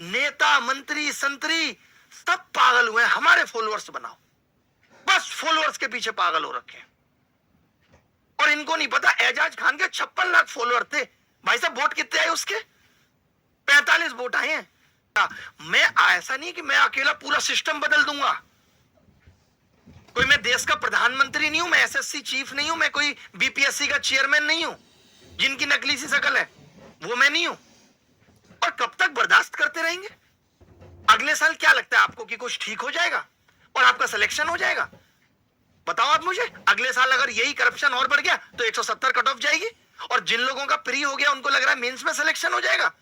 नेता मंत्री संतरी सब पागल हुए हैं, हमारे फॉलोअर्स बनाओ, बस फॉलोअर्स के पीछे पागल हो रखे हैं। और इनको नहीं पता एजाज खान के 56 लाख फॉलोअर थे। भाई साहब वोट कितने आए उसके? 45 वोट आए हैं। मैं ऐसा नहीं कि मैं अकेला पूरा सिस्टम बदल दूंगा। कोई मैं देश का प्रधानमंत्री नहीं हूं, मैं एसएससी चीफ नहीं हूं, मैं कोई बीपीएससी का चेयरमैन नहीं हूं जिनकी नकली सी शकल है, वो मैं नहीं हूं। और कब तक बर्दाश्त करते रहेंगे? अगले साल क्या लगता है आपको कि कुछ ठीक हो जाएगा और आपका सिलेक्शन हो जाएगा? बताओ आप मुझे। अगले साल अगर यही करप्शन और बढ़ गया तो 170 कट ऑफ जाएगी, और जिन लोगों का प्री हो गया उनको लग रहा है मेंस में सिलेक्शन हो जाएगा।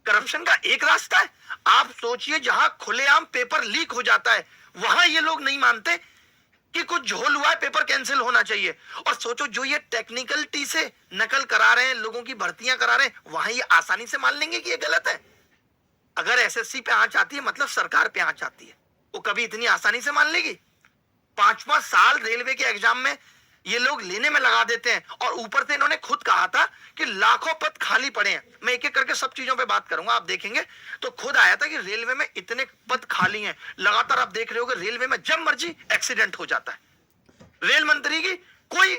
करप्शन का एक रास्ता है। आप सोचिए, जहां खुलेआम पेपर लीक हो जाता है वहां ये लोग नहीं मानते कि कुछ झोल हुआ है, पेपर कैंसिल होना चाहिए। और सोचो, जो ये टेक्निकलिटी से नकल करा रहे हैं, लोगों की भर्तियां करा रहे हैं, वहां ये आसानी से मान लेंगे कि ये गलत है। अगर एसएससी पे आंच आती है मतलब सरकार पे आंच आती है, वो कभी इतनी आसानी से मान लेगी? 5 साल रेलवे के एग्जाम में ये लोग लेने में लगा देते हैं, और ऊपर से इन्होंने खुद कहा था कि लाखों पद खाली पड़े हैं। मैं एक एक करके सब चीजों पे बात करूंगा, आप देखेंगे तो खुद आया था कि रेलवे में इतने पद खाली हैं। लगातार आप देख रहे होगे रेलवे में जब मर्जी एक्सीडेंट हो जाता है। रेल मंत्री की कोई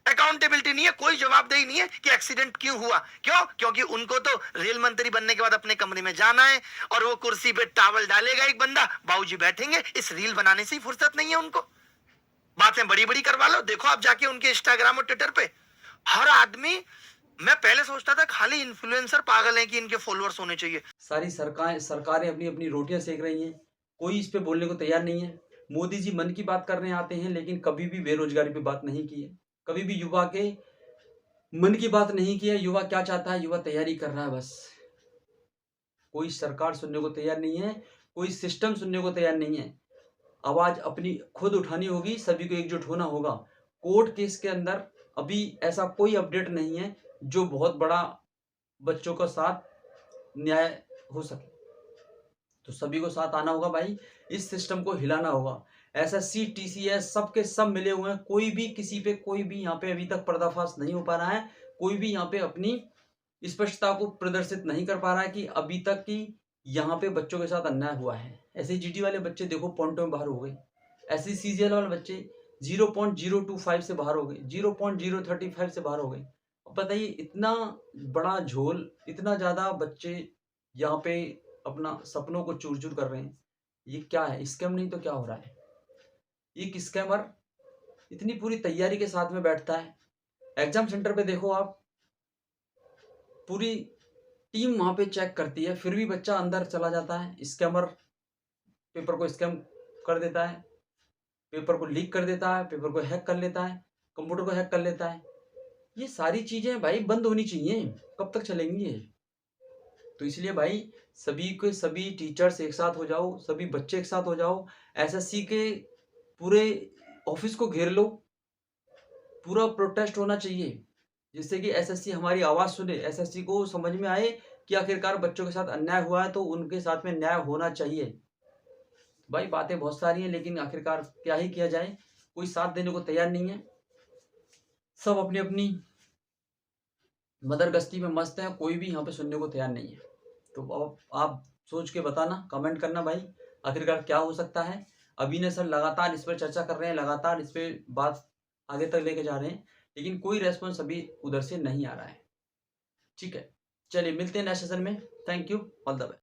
अकाउंटेबिलिटी नहीं है, कोई जवाबदेही नहीं है कि एक्सीडेंट क्यों हुआ। क्यों? क्योंकि उनको तो रेल मंत्री बनने के बाद अपने कमरे में जाना है, और वो कुर्सी पे टावल डालेगा एक बंदा, बाबूजी बैठेंगे, इस रील बनाने से ही फुर्सत नहीं है उनको। बातें बड़ी बड़ी करवा लो। देखो आप जाके उनके इंस्टाग्राम और ट्विटर पे, हर आदमी, मैं पहले सोचता था खाली इन्फ्लुएंसर पागल हैं कि इनके फॉलोअर्स होने चाहिए। सारी सरकारें अपनी अपनी रोटियां सेक रही हैं, कोई इस पे बोलने को तैयार नहीं है। मोदी जी मन की बात करने आते हैं लेकिन कभी भी बेरोजगारी पे बात नहीं की है, कभी भी युवा के मन की बात नहीं की है। युवा क्या चाहता है? युवा तैयारी कर रहा है बस। कोई सरकार सुनने को तैयार नहीं है, कोई सिस्टम सुनने को तैयार नहीं है। आवाज अपनी खुद उठानी होगी, सभी को एकजुट होना होगा। कोर्ट केस के अंदर अभी ऐसा कोई अपडेट नहीं है जो बहुत बड़ा बच्चों का साथ न्याय हो सके, तो सभी को साथ आना होगा भाई, इस सिस्टम को हिलाना होगा। एसएससी टीसीएस सबके सब मिले हुए हैं, कोई भी किसी पे, कोई भी यहाँ पे अभी तक पर्दाफाश नहीं हो पा रहा है, कोई भी यहाँ पे अपनी स्पष्टता को प्रदर्शित नहीं कर पा रहा है कि अभी तक की यहाँ पे बच्चों के साथ अन्याय हुआ है। ऐसे जीडी वाले बच्चे देखो पॉइंटों में बाहर हो गए, ऐसे सीजीएल वाले बच्चे 0.025 से बाहर हो गए, 0.035 से बाहर हो गए। अब बताइए, इतना बड़ा झोल, इतना ज्यादा बच्चे यहाँ पे अपना सपनों को चूर चूर कर रहे हैं, ये क्या है? स्कैम नहीं तो क्या हो रहा है? एक स्कैमर इतनी पूरी तैयारी के साथ में बैठता है, एग्जाम सेंटर पे देखो आप, पूरी टीम वहां पे चेक करती है, फिर भी बच्चा अंदर चला जाता है। स्कैमर पेपर को स्कैम कर देता है, पेपर को लीक कर देता है, पेपर को हैक कर लेता है, कंप्यूटर को हैक कर लेता है। ये सारी चीजें भाई बंद होनी चाहिए, कब तक चलेंगी ये? तो इसलिए भाई सभी के सभी टीचर्स एक साथ हो जाओ, सभी बच्चे एक साथ हो जाओ, एसएससी के पूरे ऑफिस को घेर लो, पूरा प्रोटेस्ट होना चाहिए, जिससे कि एसएससी हमारी आवाज सुने, एसएससी को समझ में आए कि आखिरकार बच्चों के साथ अन्याय हुआ है तो उनके साथ में न्याय होना चाहिए। भाई बातें बहुत सारी हैं लेकिन आखिरकार क्या ही किया जाए, कोई साथ देने को तैयार नहीं है, सब अपनी अपनी मदरगश्ती में मस्त है, कोई भी यहाँ पे सुनने को तैयार नहीं है। तो अब आप सोच के बताना, कमेंट करना भाई, आखिरकार क्या हो सकता है। अभिनय सर लगातार इस पर चर्चा कर रहे हैं, लगातार इस पर बात आगे तक लेके जा रहे हैं, लेकिन कोई रेस्पॉन्स अभी उधर से नहीं आ रहा है। ठीक है, चलिए मिलते हैं नेक्स्ट सेशन में। Thank you, all the best.